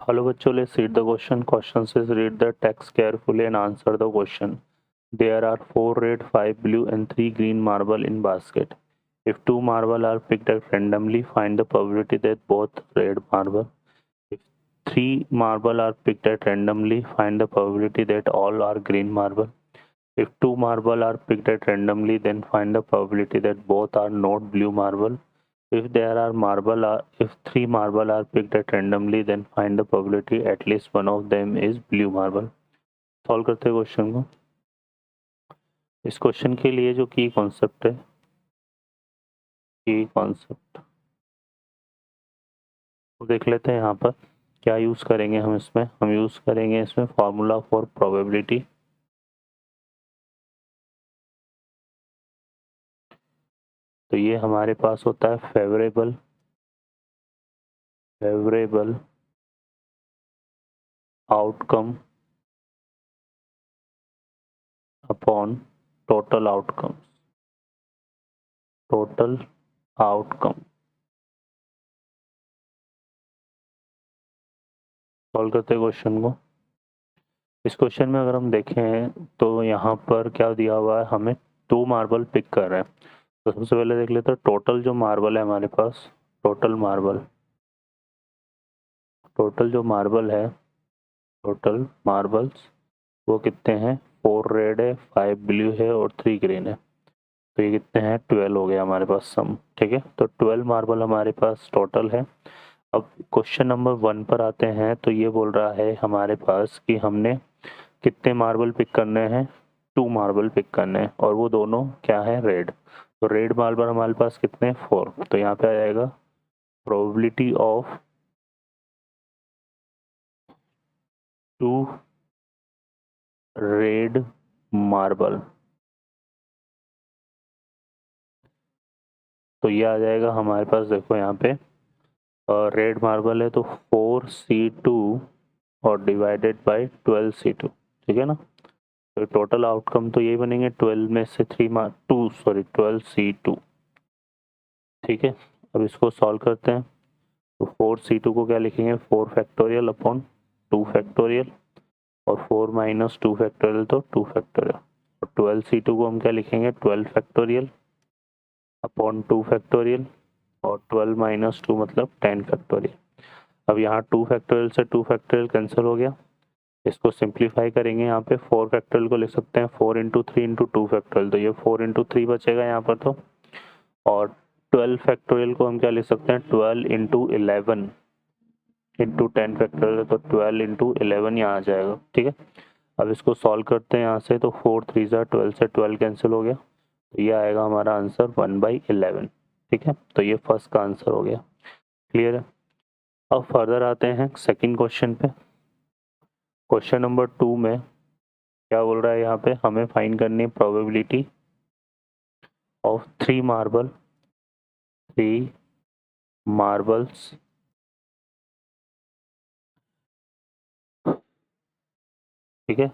Hello बच्चों, let's read the question. Question says read the text carefully and answer the question. There are 4 red, 5 blue and 3 green marble in basket. If 2 marble are picked up randomly, find the probability that both red marble. If 3 marble are picked at randomly, find the probability that all are green marble. If 2 marble are picked at randomly, then find the probability that both are not blue marble. If 3 marble are picked at randomly, then find the probability at least one of them is blue marble. Solve करते हैं question को. इस question के लिए जो की concept है, की कॉन्सेप्ट तो देख लेते हैं. यहाँ पर क्या यूज करेंगे हम इसमें? हम यूज करेंगे इसमें फॉर्मूला फॉर प्रोबेबिलिटी. तो ये हमारे पास होता है favourable outcome upon total outcome. Solve करते हैं क्वेश्चन को. इस क्वेश्चन में अगर हम देखें तो यहाँ पर क्या दिया हुआ है, हमें 2 मार्बल पिक कर रहे हैं. तो सबसे पहले देख लेते हैं टोटल जो मार्बल है हमारे पास. टोटल मार्बल्स वो कितने हैं? 4 रेड है, 5 ब्लू है और 3 ग्रीन है. तो ये कितने हैं? 12 हो गया हमारे पास सम. ठीक है, तो 12 मार्बल हमारे पास टोटल है. अब क्वेश्चन नंबर 1 पर आते हैं. तो ये बोल रहा है हमारे पास कि हमने कितने मार्बल पिक करने हैं? 2 मार्बल पिक करने हैं और वो दोनों क्या है? रेड. तो रेड मार्बल हमारे पास कितने? 4. तो यहाँ पे आ जाएगा प्रोबेबिलिटी ऑफ 2 रेड मार्बल. तो ये आ जाएगा हमारे पास. देखो यहाँ पे रेड मार्बल है तो 4c2 और डिवाइडेड बाय 12c2. ठीक है ना. तो टोटल आउटकम तो यही बनेंगे 12 में से 12c2. ठीक है, अब इसको सॉल्व करते हैं. तो 4c2 को क्या लिखेंगे? 4 फैक्टोरियल अपॉन 2 फैक्टोरियल और 4 माइनस 2 फैक्टोरियल तो 2 फैक्टोरियल. और 12c2 को हम क्या लिखेंगे? 12 फैक्टोरियल अपॉन 2 फैक्टोरियल और 12 माइनस 2 मतलब 10 फैक्टोरियल. अब यहाँ 2 फैक्टोरियल से 2 फैक्टोरियल कैंसिल हो गया. इसको सिंप्लीफाई करेंगे. यहाँ पे 4 फैक्टोरियल को लिख सकते हैं 4 इंटू 3 इंटू 2 फैक्टोरियल. तो ये 4 इंटू 3 बचेगा यहाँ पर. तो और 12 फैक्टोरियल को हम क्या लिख सकते हैं? 12 इंटू 11 इंटू 10 फैक्टोरियल. तो 12 इंटू 11 यहाँ आ जाएगा. ठीक है, अब इसको सॉल्व करते हैं यहाँ से. तो 4 3 12 से 12 कैंसिल हो गया. तो ये आएगा हमारा आंसर 1/11. ठीक है, तो ये फर्स्ट का आंसर हो गया. क्लियर है. अब फर्दर आते हैं सेकंड क्वेश्चन पे. क्वेश्चन नंबर 2 में क्या बोल रहा है? यहाँ पे हमें फाइंड करनी है प्रोबेबिलिटी ऑफ 3 मार्बल्स ठीक है,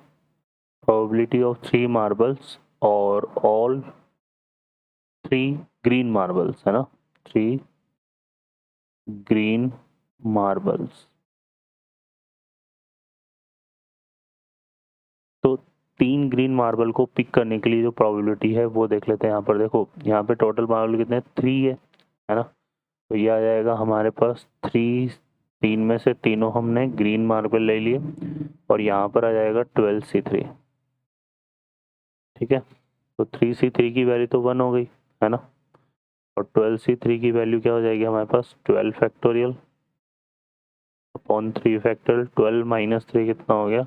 प्रोबेबिलिटी ऑफ 3 मार्बल्स और ऑल 3 ग्रीन मार्बल्स है ना. 3 ग्रीन मार्बल्स. तो 3 ग्रीन मार्बल को पिक करने के लिए जो प्रोबेबिलिटी है वो देख लेते हैं. यहाँ पर देखो, यहाँ पे टोटल मार्बल कितने? 3 है ना. तो ये आ जाएगा हमारे पास 3 में से तीनों हमने ग्रीन मार्बल ले लिए और यहाँ पर आ जाएगा 12c3. ठीक है, तो 3c3 की वैल्यू तो 1 हो गई है ना. और 12c3 की वैल्यू क्या हो जाएगी हमारे पास? 12 फैक्टोरियल अपॉन 3 फैक्टोरियल. 12 माइनस 3 कितना हो गया?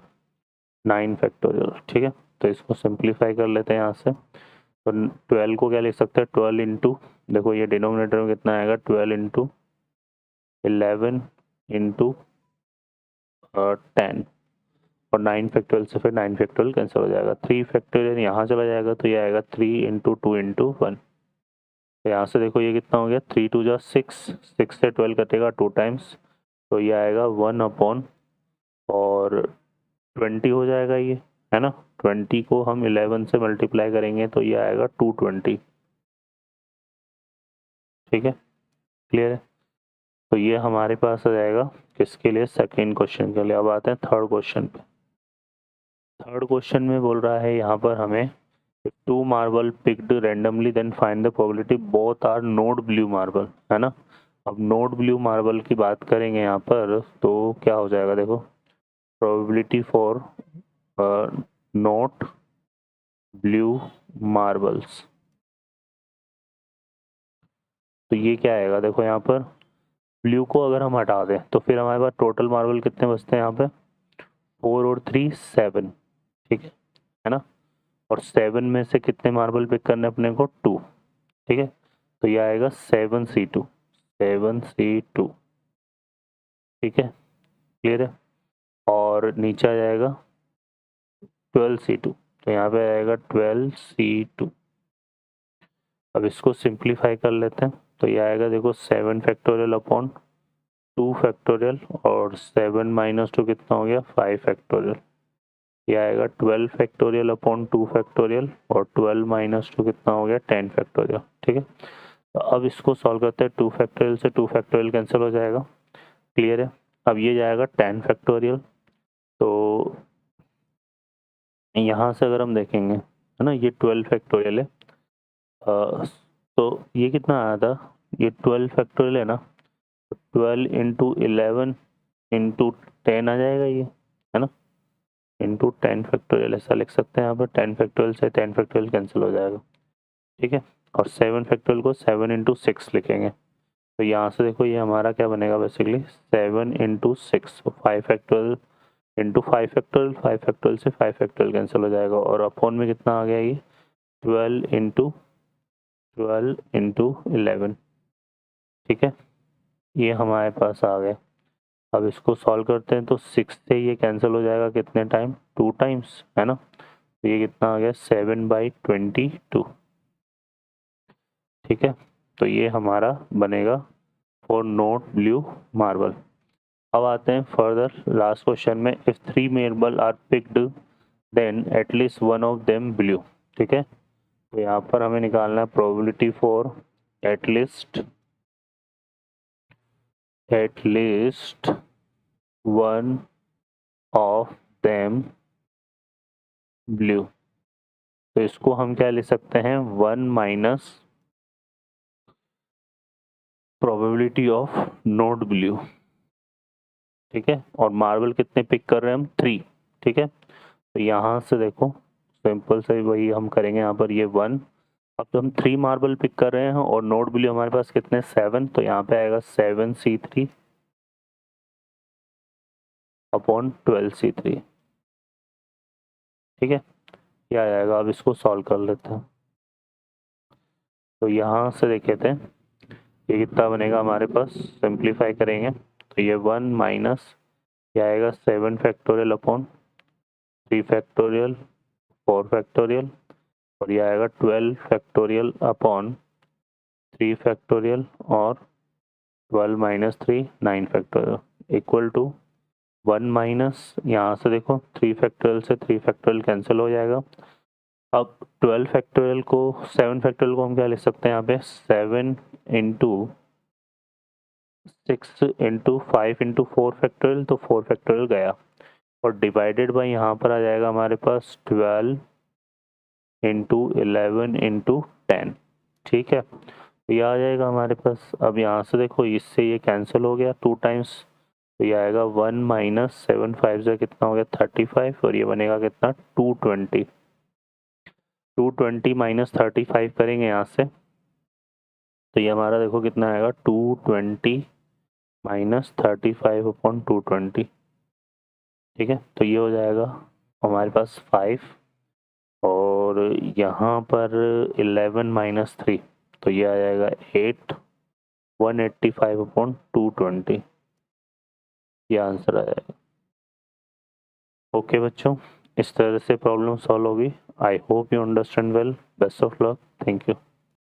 9 फैक्टोरियल. ठीक है, तो इसको सिंप्लीफाई कर लेते हैं यहाँ से. तो 12 को क्या लिख सकते हैं? 12 इंटू, देखो ये डिनोमिनेटर में कितना आएगा? 12 इंटू 11 इंटू 10 और 9 फैक्टोरियल से फिर 9 फैक्टोरियल कैंसिल हो जाएगा. 3 फैक्टोरियल यहाँ चला जाएगा तो ये आएगा 3 इंटू 2 इंटू 1. तो यहाँ से देखो ये कितना हो गया? 3 2 जा 6 से 12 कटेगा 2 टाइम्स. तो ये आएगा 1 अपॉन और 20 हो जाएगा ये है ना. 20 को हम 11 से मल्टीप्लाई करेंगे तो ये आएगा 220. ठीक है, क्लियर है. तो ये हमारे पास आ जाएगा किसके लिए, सेकेंड क्वेश्चन के लिए। अब आते हैं थर्ड क्वेश्चन पे। थर्ड क्वेश्चन में बोल रहा है यहाँ पर हमें two marble picked randomly then find the probability both are not blue marble, है ना। अब नोड ब्लू मार्बल की बात करेंगे यहाँ पर तो क्या हो जाएगा, देखो probability for note blue marbles. तो ये क्या आएगा, देखो यहाँ पर ब्लू को अगर हम हटा दें तो फिर हमारे पास टोटल मार्बल कितने बचते हैं यहाँ पे, 4 और 3 7, ठीक है ना। और 7 में से कितने मार्बल पिक करने अपने को, 2, ठीक है। तो ये आएगा 7C2, 7C2, ठीक है, क्लियर है। और नीचे आ जाएगा 12C2, तो यहाँ पे आएगा 12C2। अब इसको सिंप्लीफाई कर लेते हैं तो ये आएगा, देखो 7 फैक्टोरियल अपॉन 2 फैक्टोरियल और 7 माइनस 2 कितना हो गया, 5 फैक्टोरियल। ये आएगा 12 फैक्टोरियल अपॉन 2 फैक्टोरियल और 12 माइनस 2 कितना हो गया, 10 फैक्टोरियल, ठीक है। तो अब इसको सॉल्व करते हैं, 2 फैक्टोरियल से 2 फैक्टोरियल कैंसिल हो जाएगा, क्लियर है। अब ये जाएगा 10 फैक्टोरियल, तो यहाँ से अगर हम देखेंगे, है ना, ये 12 फैक्टोरियल है, तो ये कितना आया था, ये 12 फैक्टोरियल है ना, 12 इंटू 11 इंटू 10 आ जाएगा ये, है ना, इंटू 10 फैक्टोरियल, ऐसा लिख सकते हैं यहाँ पर। 10 फैक्टोरियल से 10 फैक्टोरियल कैंसिल हो जाएगा, ठीक है। और 7 फैक्टोरियल को 7 इंटू 6 लिखेंगे, तो यहाँ से देखो ये हमारा क्या बनेगा, basically 7 into 6, 5 factorial into 5 factorial, 5 factorial से 5 फैक्टोरियल कैंसिल हो जाएगा। और अपॉन में कितना आ गया, ये 12 इंटू 11, ठीक है, ये हमारे पास आ गया। अब इसको सॉल्व करते हैं तो 6 से ये कैंसिल हो जाएगा कितने टाइम, 2 टाइम्स, है ना। तो ये कितना आ गया, 7/22, ठीक है। तो ये हमारा बनेगा फॉर नोट ब्लू मार्बल। अब आते हैं फर्दर लास्ट क्वेश्चन में, if 3 marble are picked then at least one of them blue, ठीक है। तो यहाँ पर हमें निकालना है probability for at least one of them blue. तो इसको हम क्या ले सकते हैं, 1 minus probability of not blue, ठीक है। और मार्बल कितने पिक कर रहे हैं हम, 3, ठीक है। तो यहाँ से देखो सिंपल से वही हम करेंगे, यहाँ पर ये 1, अब तो हम 3 मार्बल पिक कर रहे हैं और नोट ब्लू हमारे पास कितने, 7, तो यहाँ पे आएगा 7C3 अपॉन 12C3, ठीक है, क्या आएगा। अब इसको सॉल्व कर लेते हैं, तो यहाँ से देखे थे ये कितना बनेगा हमारे पास, सिंप्लीफाई करेंगे तो ये 1 माइनस ये आएगा 7 फैक्टोरियल अपॉन 3 फैक्टोरियल 4 फैक्टोरियल और ये आएगा 12 फैक्टोरियल अपॉन 3 फैक्टोरियल और 12 minus 3 9 factorial equal to 1 minus, यहाँ से देखो 3 फैक्टोरियल से 3 फैक्टोरियल कैंसिल हो जाएगा। अब 12 फैक्टोरियल को 7 फैक्टोरियल को हम क्या लिख सकते हैं यहाँ पे, 7 इंटू 6 इंटू 5 इंटू 4 फैक्टोरियल, तो 4 फैक्टोरियल गया और डिवाइडेड बाय यहाँ पर आ जाएगा हमारे पास 12 इंटू 11 इंटू 10, ठीक है। तो ये आ जाएगा हमारे पास। अब यहाँ से देखो इससे ये कैंसिल हो गया 2 टाइम्स, तो ये आएगा 1 माइनस 7 5 से कितना हो गया 35 और ये बनेगा कितना 220, 220 माइनस 35 करेंगे यहाँ से तो ये हमारा देखो कितना आएगा 220 माइनस 35 अपॉन 220, ठीक है। तो ये हो जाएगा हमारे पास 5 और यहाँ पर 11 माइनस 3 तो ये आ जाएगा 8, 185 अपॉन 220, ये आंसर आ जाएगा। ओके बच्चों, इस तरह से प्रॉब्लम सॉल्व होगी। I hope you understand well. Best of luck, thank you.